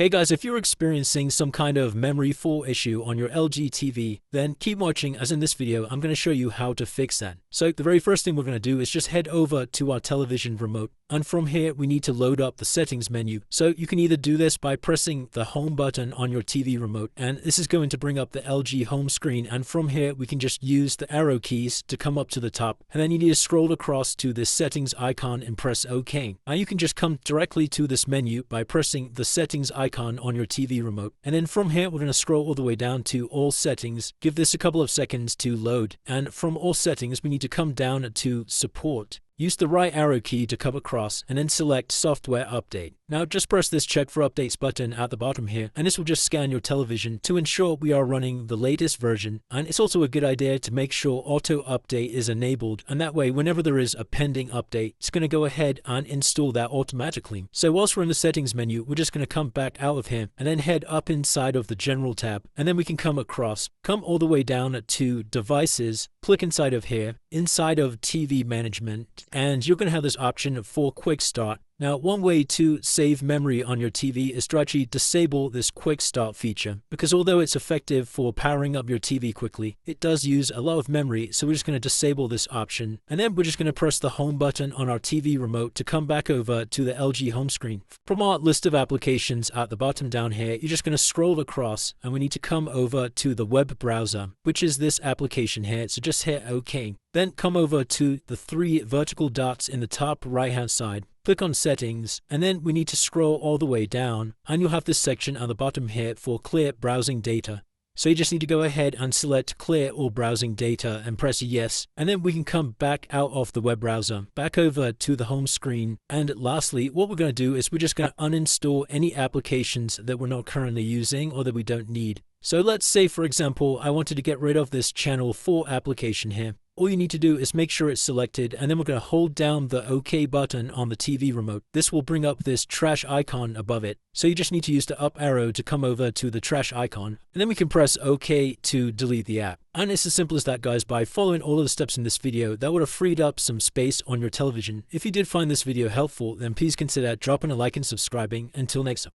Hey guys, if you're experiencing some kind of memory fall issue on your LG TV, then keep watching, as in this video, I'm going to show you how to fix that. So the very first thing we're going to do is just head over to our television remote, and from here we need to load up the settings menu. So you can either do this by pressing the home button on your TV remote, and this is going to bring up the LG home screen, and from here we can just use the arrow keys to come up to the top, and then you need to scroll across to this settings icon and press OK. Now you can just come directly to this menu by pressing the settings icon on your TV remote, and then from here we're going to scroll all the way down to all settings. Give this a couple of seconds to load, and from all settings we need to come down to support. Use the right arrow key to come across and then select software update. Now just press this check for updates button at the bottom here, and this will just scan your television to ensure we are running the latest version. And it's also a good idea to make sure auto update is enabled, and that way whenever there is a pending update, it's going to go ahead and install that automatically. So whilst we're in the settings menu, we're just going to come back out of here and then head up inside of the general tab, and then we can come across, come all the way down to devices, click inside of here, inside of TV management, and you're going to have this option for quick start. Now, one way to save memory on your TV is to actually disable this quick start feature, because although it's effective for powering up your TV quickly, it does use a lot of memory, so we're just going to disable this option. And then we're just going to press the home button on our TV remote to come back over to the LG home screen. From our list of applications at the bottom down here, you're just going to scroll across, and we need to come over to the web browser, which is this application here, so just hit OK. Then come over to the three vertical dots in the top right hand side. Click on settings, and then we need to scroll all the way down, and you'll have this section at the bottom here for clear browsing data. So you just need to go ahead and select clear all browsing data and press yes, and then we can come back out of the web browser, back over to the home screen. And lastly, what we're going to do is we're just going to uninstall any applications that we're not currently using or that we don't need. So let's say, for example, I wanted to get rid of this Channel 4 application here. All you need to do is make sure it's selected, and then we're going to hold down the OK button on the TV remote. This will bring up this trash icon above it. So you just need to use the up arrow to come over to the trash icon, and then we can press OK to delete the app. And it's as simple as that, guys. By following all of the steps in this video, that would have freed up some space on your television. If you did find this video helpful, then please consider dropping a like and subscribing. Until next time.